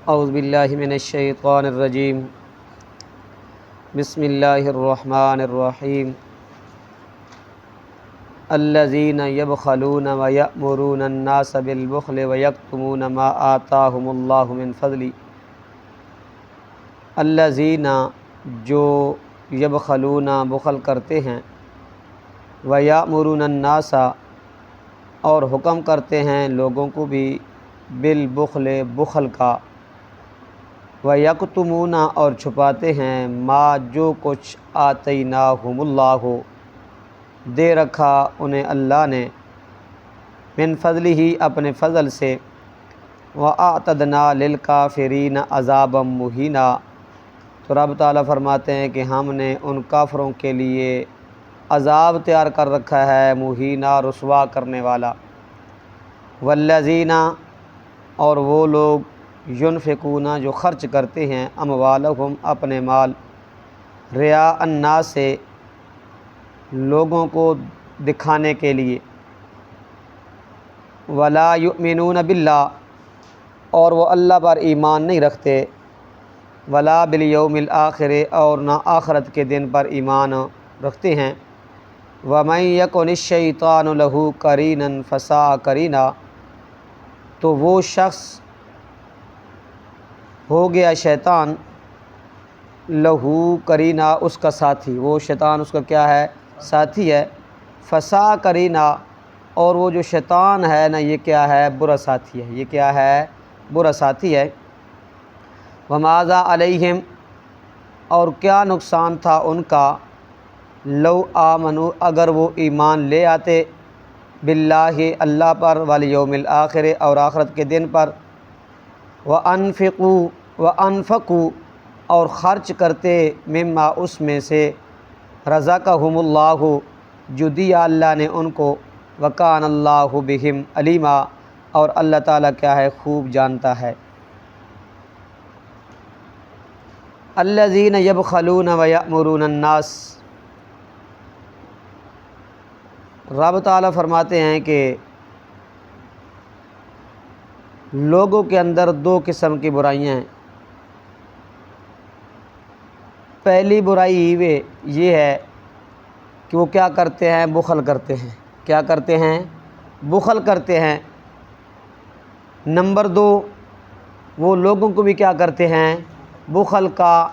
اعوذ باللہ من الشیطان الرجیم بسم اللہ الرحمن الرحیم الذین یبخلون ویأمرون الناس بالبخل ویکتمون ما آتاہم اللہ من فضل۔ الذین جو یبخلون بخل کرتے ہیں، ویأمرون الناس اور حکم کرتے ہیں لوگوں کو بھی، بالبخل بخل کا، ویکتمون اور چھپاتے ہیں، ما جو کچھ آتیناہم اللہ دے رکھا انہیں اللہ نے، من فضلہ اپنے فضل سے، وَأَعْتَدْنَا لِلْكَافِرِينَ عَذَابًا مُهِينًا۔ تو رب تعالیٰ فرماتے ہیں کہ ہم نے ان کافروں کے لیے عذاب تیار کر رکھا ہے، مہینہ رسوا کرنے والا۔ والذین اور وہ لوگ، ینفقون جو خرچ کرتے ہیں، اموالہم اپنے مال، رعاء الناس سے لوگوں کو دکھانے کے لیے، ولا یؤمنون باللہ اور وہ اللہ پر ایمان نہیں رکھتے، ولا بالیوم الآخر اور نہ آخرت کے دن پر ایمان رکھتے ہیں، ومن یکن الشیطان لہ قرینا فساء قرینا تو وہ شخص ہو گیا شیطان، لہو قرینا اس کا ساتھی، وہ شیطان اس کا کیا ہے؟ ساتھی ہے، فساء قرینا اور وہ جو شیطان ہے نا یہ کیا ہے؟ برا ساتھی ہے، یہ کیا ہے؟ برا ساتھی ہے۔ وماذا علیہم اور کیا نقصان تھا ان کا، لو آمنوا اگر وہ ایمان لے آتے، باللہ اللہ پر، والیوم الآخر اور آخرت کے دن پر، وانفقوا اور خرچ کرتے، مما اس میں سے، رزقہم اللہ جو دیا اللہ نے ان کو، وکان اللہ بہم علیما اور اللہ تعالیٰ کیا ہے؟ خوب جانتا ہے۔ الذین یبخلون ویأمرون الناس، رب تعالیٰ فرماتے ہیں کہ لوگوں کے اندر دو قسم کی برائیاں ہیں۔ پہلی برائی یہ ہے کہ وہ کیا کرتے ہیں؟ بخل کرتے ہیں۔ کیا کرتے ہیں؟ بخل کرتے ہیں۔ نمبر دو، وہ لوگوں کو بھی کیا کرتے ہیں؟ بخل کا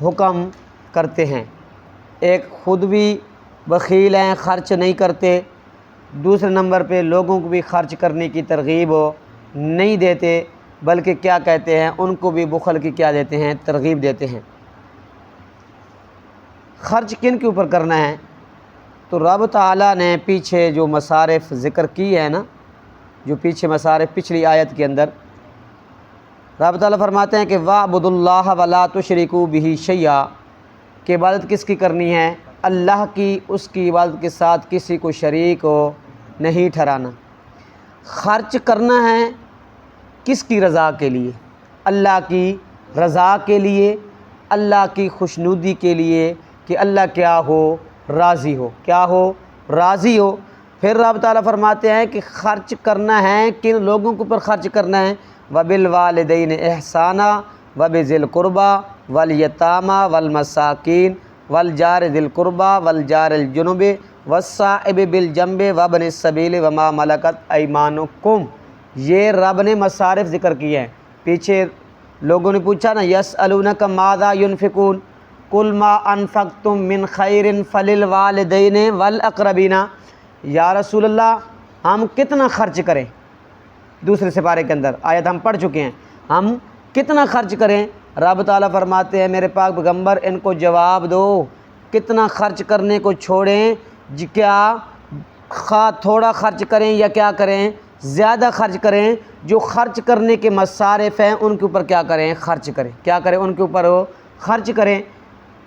حکم کرتے ہیں۔ ایک خود بھی بخیل ہیں، خرچ نہیں کرتے، دوسرے نمبر پہ لوگوں کو بھی خرچ کرنے کی ترغیب نہیں دیتے، بلکہ کیا کہتے ہیں؟ ان کو بھی بخل کی کیا دیتے ہیں؟ ترغیب دیتے ہیں۔ خرچ کن کے اوپر کرنا ہے؟ تو رب تعالیٰ نے پیچھے جو مصارف ذکر کی ہے نا، جو پیچھے مصارف پچھلی آیت کے اندر رب تعالیٰ فرماتے ہیں کہ وَاعْبُدُوا اللَّهَ وَلَا تُشْرِكُوا بِهِ شَيْئًا کہ عبادت کس کی کرنی ہے؟ اللہ کی، اس کی عبادت کے ساتھ کسی کو شریک نہیں ٹھہرانا۔ خرچ کرنا ہے کس کی رضا کے لیے؟ اللہ کی رضا کے لیے، اللہ کی خوشنودی کے لیے کہ اللہ کیا ہو؟ راضی ہو۔ کیا ہو؟ راضی ہو۔ پھر رب تعالیٰ فرماتے ہیں کہ خرچ کرنا ہے کن لوگوں کے اوپر خرچ کرنا ہے؟ وَبِالْوَالِدَيْنِ إِحْسَانًا وَبِذِي الْقُرْبَى وَالْيَتَامَى وَالْمَسَاكِينِ وَالْجَارِ ذِي الْقُرْبَى وَالْجَارِ الْجُنُبِ وَالصَّاحِبِ بِالْجَنبِ وَابْنِ السَّبِيلِ وَمَا مَلَكَتْ أَيْمَانُكُمْ یہ رب نے مصارف ذکر کیے ہیں۔ پیچھے لوگوں نے پوچھا نا، یسألونک ماذا ينفقون قل ما انفقتم من خیر فللوالدین والاقربین، یا رسول اللہ ہم کتنا خرچ کریں؟ دوسرے سپارے کے اندر آیت ہم پڑھ چکے ہیں، ہم کتنا خرچ کریں؟ رب تعالیٰ فرماتے ہیں میرے پاک پیغمبر ان کو جواب دو، کتنا خرچ کرنے کو چھوڑیں؟ کیا خواہ تھوڑا خرچ کریں یا کیا کریں؟ زیادہ خرچ کریں۔ جو خرچ کرنے کے مصارف ہیں ان کے اوپر کیا کریں؟ خرچ کریں۔ کیا کریں؟ ان کے اوپر خرچ کریں۔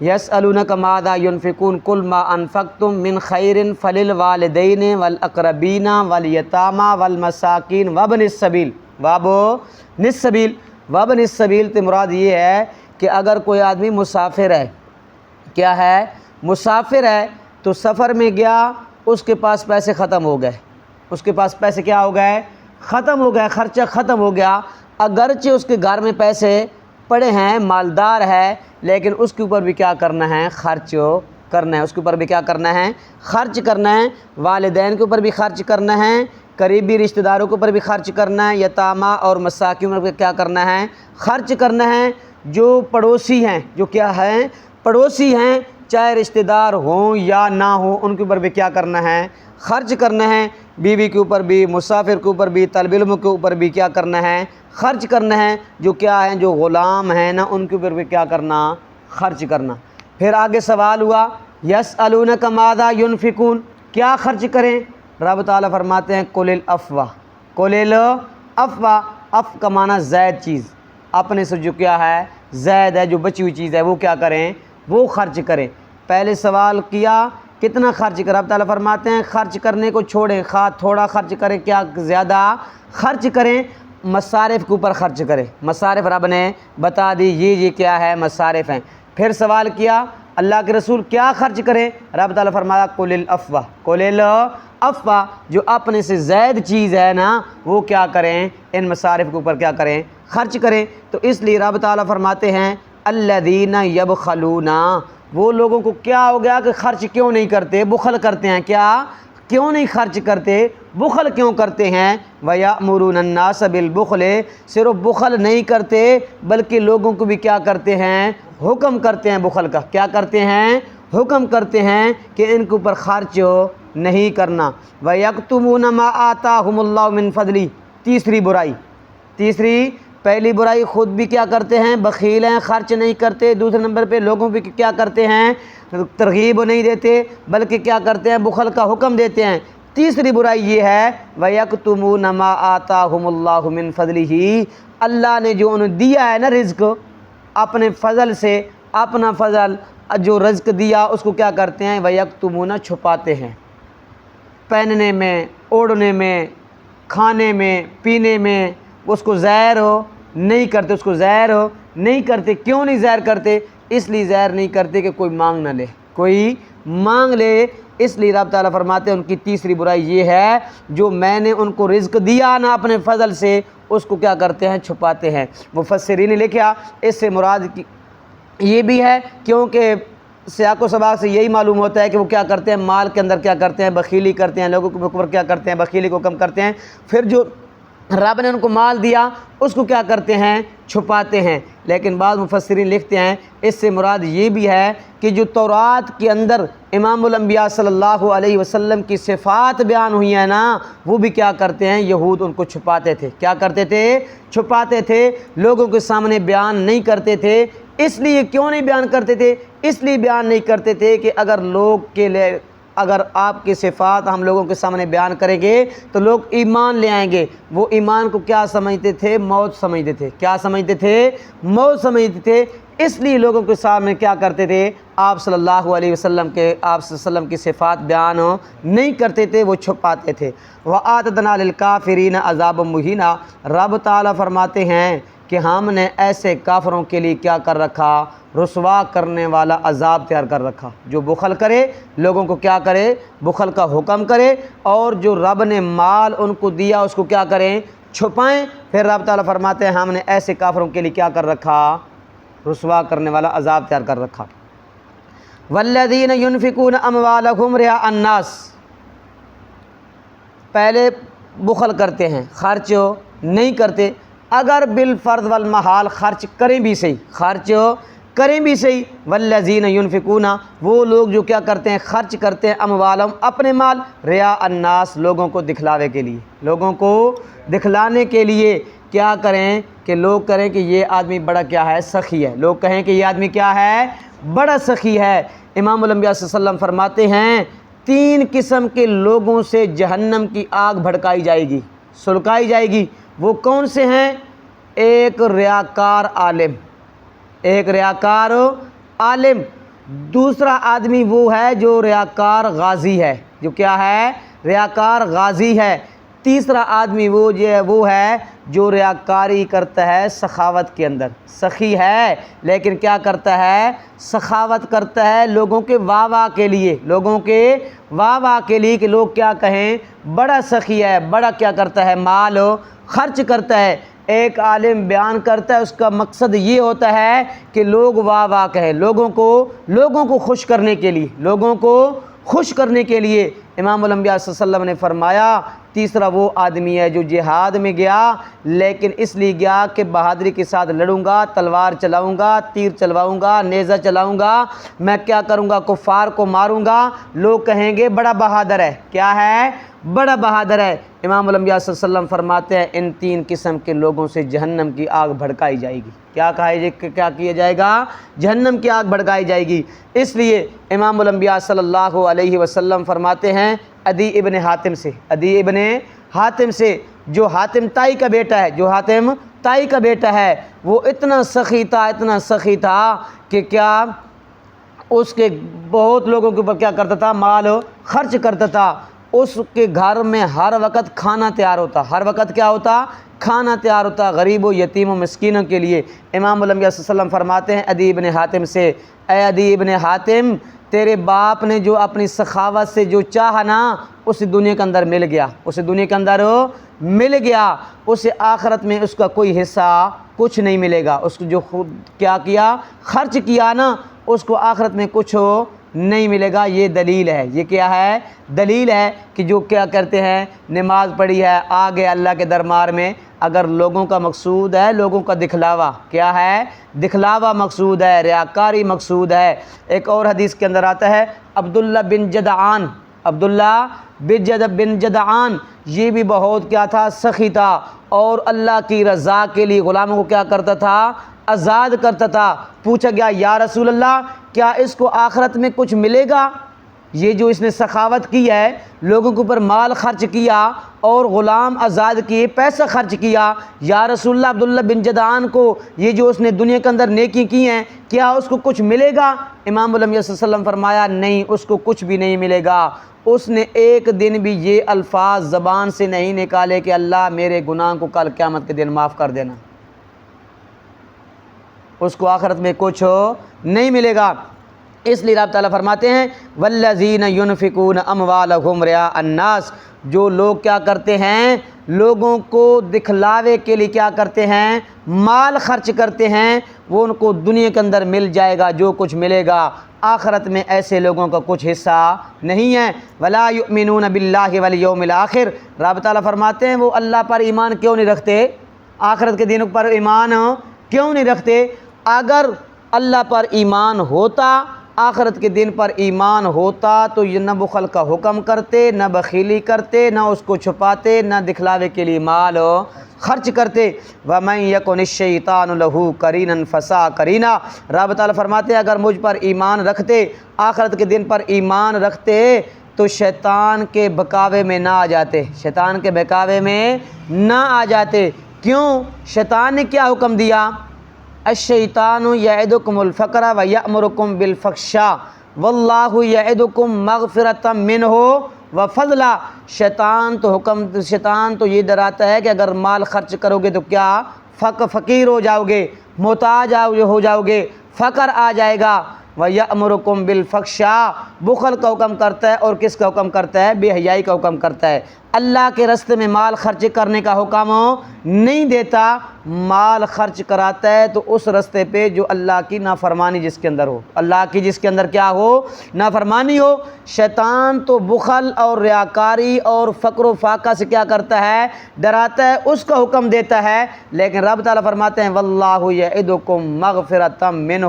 یسألونک ماذا ينفقون قل ما انفقتم من خیر فللوالدین والاقربین والیتامى والمساکین وابن السبیل وابن السبیل۔ وابن السبیل تو مراد یہ ہے کہ اگر کوئی آدمی مسافر ہے، کیا ہے؟ مسافر ہے، تو سفر میں گیا، اس کے پاس پیسے ختم ہو گئے، اس کے پاس پیسے کیا ہو گئے؟ ختم ہو گئے، خرچہ ختم ہو گیا، اگرچہ اس کے گھر میں پیسے پڑے ہیں، مالدار ہے، لیکن اس کے اوپر بھی کیا کرنا ہے؟ خرچ کرنا ہے۔ اس کے اوپر بھی کیا کرنا ہے؟ خرچ کرنا ہے۔ والدین کے اوپر بھی خرچ کرنا ہے، قریبی رشتہ داروں کے اوپر بھی خرچ کرنا ہے، یتامہ اور مساکین پر کیا کرنا ہے؟ خرچ کرنا ہے۔ جو پڑوسی ہیں، جو کیا ہیں؟ پڑوسی ہیں، چاہے رشتہ دار ہوں یا نہ ہوں، ان کے اوپر بھی کیا کرنا ہے؟ خرچ کرنا ہے۔ بیوی کے اوپر بھی، مسافر کے اوپر بھی، طالب علم کے اوپر بھی کیا کرنا ہے؟ خرچ کرنا ہے۔ جو کیا ہیں؟ جو غلام ہیں نا، ان کے اوپر بھی کیا کرنا؟ خرچ کرنا۔ پھر آگے سوال ہوا یسألونک ماذا ینفقون، کیا خرچ کریں؟ رب تعالیٰ فرماتے ہیں قل العفو، قل العفو، عفو کا معنی زائد چیز، اپنے سے جو کیا ہے؟ زائد ہے، جو بچی ہوئی چیز ہے وہ کیا کریں؟ وہ خرچ کریں۔ پہلے سوال کیا کتنا خرچ کریں؟ رب تعالیٰ فرماتے ہیں خرچ کرنے کو چھوڑیں، خواہ تھوڑا خرچ کریں کیا زیادہ خرچ کریں، مصارف کے اوپر خرچ کریں۔ مصارف رب نے بتا دی، یہ کیا ہے؟ مصارف ہیں۔ پھر سوال کیا اللہ کے رسول کیا خرچ کریں؟ رب تعالیٰ فرمایا قل العفو، قل العفو، جو اپنے سے زائد چیز ہے نا وہ کیا کریں؟ ان مصارف کے اوپر کیا کریں؟ خرچ کریں۔ تو اس لیے رب تعالیٰ فرماتے ہیں الذین یبخلون، وہ لوگوں کو کیا ہو گیا کہ خرچ کیوں نہیں کرتے؟ بخل کرتے ہیں۔ کیا کیوں نہیں خرچ کرتے؟ بخل کیوں کرتے ہیں؟ وَيَأْمُرُونَ النَّاسَ بِالْبُخْلِ، صرف بخل نہیں کرتے بلکہ لوگوں کو بھی کیا کرتے ہیں؟ حکم کرتے ہیں بخل کا۔ کیا کرتے ہیں؟ حکم کرتے ہیں کہ ان کے اوپر خرچ نہیں کرنا۔ وَيَكْتُمُونَ مَا آتَاهُمُ اللَّهُ مِنْ فَضْلِهِ، تیسری برائی، پہلی برائی خود بھی کیا کرتے ہیں؟ بخیل ہیں، خرچ نہیں کرتے۔ دوسرے نمبر پہ لوگوں بھی کیا کرتے ہیں؟ ترغیب نہیں دیتے بلکہ کیا کرتے ہیں؟ بخل کا حکم دیتے ہیں۔ تیسری برائی یہ ہے وَيَكْتُمُونَ مَا آتَاهُمُ اللَّهُ مِنْ فَضْلِهِ، اللہ نے جو انہیں دیا ہے نا رزق، اپنے فضل سے، اپنا فضل جو رزق دیا اس کو کیا کرتے ہیں؟ وَيَكْتُمُونَ، چھپاتے ہیں، پہننے میں، اوڑھنے میں، کھانے میں، پینے میں، اس کو ظاہر نہیں کرتے، اس کو ظاہر نہیں کرتے۔ کیوں نہیں ظاہر کرتے؟ اس لیے ظاہر نہیں کرتے کہ کوئی مانگ نہ لے، کوئی مانگ لے۔ اس لیے رب تعالیٰ فرماتے ہیں ان کی تیسری برائی یہ ہے جو میں نے ان کو رزق دیا نا اپنے فضل سے، اس کو کیا کرتے ہیں؟ چھپاتے ہیں۔ مفسرین نے لکھا اس سے مراد یہ بھی ہے کیونکہ سیاق و سباق سے یہی معلوم ہوتا ہے کہ وہ کیا کرتے ہیں؟ مال کے اندر کیا کرتے ہیں؟ بخیلی کرتے ہیں، لوگوں کے اوپر کیا کرتے ہیں؟ بخیلی کو کم کرتے ہیں۔ پھر جو رب نے ان کو مال دیا اس کو کیا کرتے ہیں؟ چھپاتے ہیں۔ لیکن بعض مفسرین لکھتے ہیں اس سے مراد یہ بھی ہے کہ جو تورات کے اندر امام الانبیاء صلی اللہ علیہ وسلم کی صفات بیان ہوئی ہیں نا، وہ بھی کیا کرتے ہیں؟ یہود ان کو چھپاتے تھے۔ کیا کرتے تھے؟ چھپاتے تھے، لوگوں کے سامنے بیان نہیں کرتے تھے۔ اس لیے کیوں نہیں بیان کرتے تھے؟ اس لیے بیان نہیں کرتے تھے کہ اگر آپ کی صفات ہم لوگوں کے سامنے بیان کریں گے تو لوگ ایمان لے آئیں گے۔ وہ ایمان کو کیا سمجھتے تھے؟ موت سمجھتے تھے۔ کیا سمجھتے تھے؟ موت سمجھتے تھے۔ اس لیے لوگوں کے سامنے کیا کرتے تھے؟ آپ صلی اللہ علیہ وسلم کی صفات بیان نہیں کرتے تھے، وہ چھپاتے تھے۔ وَآتَدْنَا لِلْكَافِرِينَ عَذَابًا مُّهِينًا، رب تعالیٰ فرماتے ہیں کہ ہم نے ایسے کافروں کے لیے کیا کر رکھا؟ رسوا کرنے والا عذاب تیار کر رکھا۔ جو بخل کرے، لوگوں کو کیا کرے؟ بخل کا حکم کرے، اور جو رب نے مال ان کو دیا اس کو کیا کریں؟ چھپائیں۔ پھر رب تعالیٰ فرماتے ہیں ہم نے ایسے کافروں کے لیے کیا کر رکھا؟ رسوا کرنے والا عذاب تیار کر رکھا۔ والذین ينفقون اموالهم رئاء الناس، پہلے بخل کرتے ہیں، خرچ نہیں کرتے، اگر بالفرض والمحال خرچ کریں بھی صحیح، خرچ کریں بھی صحیح۔ والذین ينفقون، وہ لوگ جو کیا کرتے ہیں؟ خرچ کرتے ہیں، اموالهم، اپنے مال، رئاء الناس، لوگوں کو دکھلاوے کے لیے، لوگوں کو دکھلانے کے لیے کیا کریں کہ لوگ کریں کہ یہ آدمی بڑا کیا ہے؟ سخی ہے، لوگ کہیں کہ یہ آدمی کیا ہے؟ بڑا سخی ہے۔ امام الانبیاء صلی اللہ علیہ وسلم فرماتے ہیں 3 قسم کے لوگوں سے جہنم کی آگ بھڑکائی جائے گی، سلکائی جائے گی۔ وہ کون سے ہیں؟ ایک ریاکار عالم، ایک ریاکار عالم، دوسرا آدمی وہ ہے جو ریاکار غازی ہے، جو کیا ہے؟ ریاکار غازی ہے۔ تیسرا آدمی وہ ہے جو ریاکاری کرتا ہے سخاوت کے اندر، سخی ہے لیکن کیا کرتا ہے؟ سخاوت کرتا ہے لوگوں کے واہ واہ کے لیے، لوگوں کے واہ واہ کے لیے کہ لوگ کیا کہیں؟ بڑا سخی ہے، بڑا کیا کرتا ہے؟ مال خرچ کرتا ہے۔ ایک عالم بیان کرتا ہے، اس کا مقصد یہ ہوتا ہے کہ لوگ واہ واہ کہیں، لوگوں کو خوش کرنے کے لیے، لوگوں کو خوش کرنے کے لیے۔ امام الانبیاء صلی اللہ علیہ وسلم نے فرمایا تیسرا وہ آدمی ہے جو جہاد میں گیا لیکن اس لیے گیا کہ بہادری کے ساتھ لڑوں گا، تلوار چلاؤں گا، تیر چلواؤں گا، نیزہ چلاؤں گا، میں کیا کروں گا، کفار کو ماروں گا، لوگ کہیں گے بڑا بہادر ہے۔ کیا ہے؟ بڑا بہادر ہے۔ امام الانبیاء صلی اللہ علیہ وسلم فرماتے ہیں ان تین قسم کے لوگوں سے جہنم کی آگ بھڑکائی جائے گی۔ کیا کیا جائے گا؟ جہنم کی آگ بھڑکائی جائے گی۔ اس لیے امام الانبیاء صلی اللہ علیہ وسلم فرماتے ہیں عدی ابن حاتم سے جو حاتم طائی کا بیٹا ہے، وہ اتنا سخی تھا کہ کیا اس کے بہت لوگوں کے اوپر کیا کرتا تھا؟ مال خرچ کرتا تھا۔ اس کے گھر میں ہر وقت کھانا تیار ہوتا، ہر وقت کیا ہوتا؟ کھانا تیار ہوتا غریب و یتیم و مسکینوں کے لیے۔ امام الانبیاء صلی اللہ علیہ وسلم فرماتے ہیں عدی ابن حاتم سے، اے عدی ابن حاتم، تیرے باپ نے جو اپنی سخاوت سے جو چاہا نا اسے دنیا کے اندر مل گیا، اسے آخرت میں اس کا کوئی حصہ کچھ نہیں ملے گا۔ اس کو جو خود کیا خرچ کیا نا اس کو آخرت میں کچھ نہیں ملے گا۔ یہ دلیل ہے، یہ کیا ہے؟ دلیل ہے کہ جو کیا کرتے ہیں، نماز پڑھی ہے، آگے اللہ کے دربار میں، اگر لوگوں کا مقصود ہے، لوگوں کا دکھلاوا، کیا ہے؟ دکھلاوا مقصود ہے، ریاکاری مقصود ہے۔ ایک اور حدیث کے اندر آتا ہے عبداللہ بن جدعان یہ بھی بہت کیا تھا؟ سخی تھا، اور اللہ کی رضا کے لیے غلاموں کو کیا کرتا تھا؟ آزاد کرتا تھا۔ پوچھا گیا یا رسول اللہ کیا اس کو آخرت میں کچھ ملے گا؟ یہ جو اس نے سخاوت کی ہے، لوگوں کے اوپر مال خرچ کیا اور غلام آزاد کیے، پیسہ خرچ کیا، یا رسول اللہ عبداللہ بن جدعان کو یہ جو اس نے دنیا کے اندر نیکی کی ہیں کیا اس کو کچھ ملے گا؟ امام الانبیاء صلی اللہ علیہ وسلم فرمایا نہیں، اس کو کچھ بھی نہیں ملے گا۔ اس نے ایک دن بھی یہ الفاظ زبان سے نہیں نکالے کہ اللہ میرے گناہ کو کل قیامت کے دن معاف کر دینا، اس کو آخرت میں کچھ نہیں ملے گا۔ اس لیے رب تعالیٰ فرماتے ہیں والذین ینفقون اموالہم رعاء الناس، جو لوگ کیا کرتے ہیں، لوگوں کو دکھلاوے کے لیے کیا کرتے ہیں، مال خرچ کرتے ہیں، وہ ان کو دنیا کے اندر مل جائے گا جو کچھ ملے گا، آخرت میں ایسے لوگوں کا کچھ حصہ نہیں ہے۔ ولا یؤمنون باللہ والیوم الآخر، رب تعالیٰ فرماتے ہیں وہ اللہ پر ایمان کیوں نہیں رکھتے، آخرت کے دن پر ایمان کیوں نہیں رکھتے؟ اگر اللہ پر ایمان ہوتا، آخرت کے دن پر ایمان ہوتا تو یہ نہ بخل کا حکم کرتے، نہ بخیلی کرتے، نہ اس کو چھپاتے، نہ دکھلاوے کے لیے مال خرچ کرتے۔ وَمَن يَكُنِ الشَّيْطَانُ لَهُ قَرِينًا فَسَاءَ قَرِينًا، رب تعالیٰ فرماتے ہیں اگر مجھ پر ایمان رکھتے، آخرت کے دن پر ایمان رکھتے تو شیطان کے بہکاوے میں نہ آ جاتے، کیوں؟ شیطان نے کیا حکم دیا؟ الشیطان یعدکم الفقر ویأمرکم بالفحشاء واللہ یعدکم مغفرۃ منہ وفضلا، شیطان تو یہ ڈراتا ہے کہ اگر مال خرچ کرو گے تو کیا فقیر ہو جاؤ گے، محتاج ہو جاؤ گے، فقر آ جائے گا۔ وَيَأْمُرُكُمْ بِالْفَحْشَاءِ، بخل کا حکم کرتا ہے، اور کس کا حکم کرتا ہے؟ بے حیائی کا حکم کرتا ہے۔ اللہ کے راستے میں مال خرچ کرنے کا حکم نہیں دیتا، مال خرچ کراتا ہے تو اس راستے پہ جو اللہ کی نافرمانی جس کے اندر ہو، اللہ کی جس کے اندر کیا ہو؟ نافرمانی ہو۔ شیطان تو بخل اور ریاکاری اور فقر و فاقہ سے کیا کرتا ہے؟ ڈراتا ہے، اس کا حکم دیتا ہے، لیکن رب تعالیٰ فرماتے ہیں واللہ یعدکم مغفرۃ منہ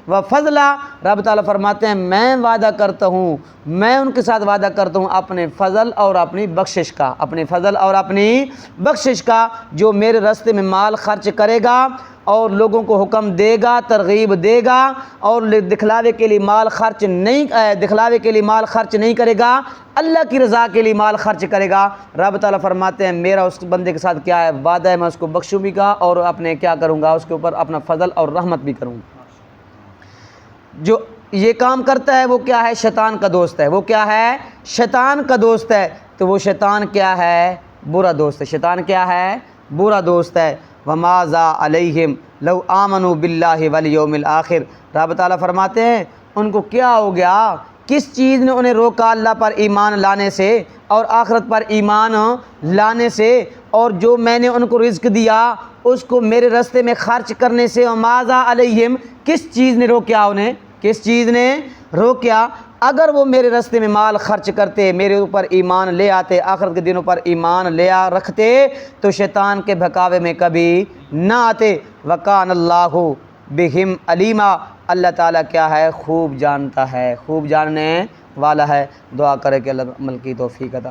وفضلا، رب تعالیٰ فرماتے ہیں میں وعدہ کرتا ہوں، میں ان کے ساتھ وعدہ کرتا ہوں اپنے فضل اور اپنی بخشش کا، جو میرے راستے میں مال خرچ کرے گا اور لوگوں کو حکم دے گا، ترغیب دے گا، اور دکھلاوے کے لیے مال خرچ نہیں کرے گا، اللہ کی رضا کے لیے مال خرچ کرے گا، رب تعالیٰ فرماتے ہیں میرا اس بندے کے ساتھ کیا ہے؟ وعدہ ہے، میں اس کو بخشوں بھی گا اور اپنے کیا کروں گا؟ اس کے اوپر اپنا فضل اور رحمت بھی کروں گا۔ جو یہ کام کرتا ہے وہ کیا ہے؟ شیطان کا دوست ہے۔ وہ کیا ہے؟ شیطان کا دوست ہے۔ تو وہ شیطان کیا ہے؟ برا دوست ہے۔ شیطان کیا ہے؟ برا دوست ہے۔ وَمَاذَا عَلَيْهِمْ لَوْ آمَنُوا بِاللَّهِ وَالْيَوْمِ الْآخِرِ، رب تعالیٰ فرماتے ہیں ان کو کیا ہو گیا؟ کس چیز نے انہیں روکا اللہ پر ایمان لانے سے اور آخرت پر ایمان لانے سے اور جو میں نے ان کو رزق دیا اس کو میرے راستے میں خرچ کرنے سے، ماذا علیہم، کس چیز نے روکیا انہیں، کس چیز نے روکیا؟ اگر وہ میرے راستے میں مال خرچ کرتے، میرے اوپر ایمان لے آتے، آخرت کے دنوں پر ایمان لے رکھتے، تو شیطان کے بہکاوے میں کبھی نہ آتے۔ وکان اللہ بہم علیما، اللہ تعالیٰ کیا ہے؟ خوب جانتا ہے، خوب جاننے والا ہے۔ دعا کرے کہ اللہ عمل کی توفیق عطا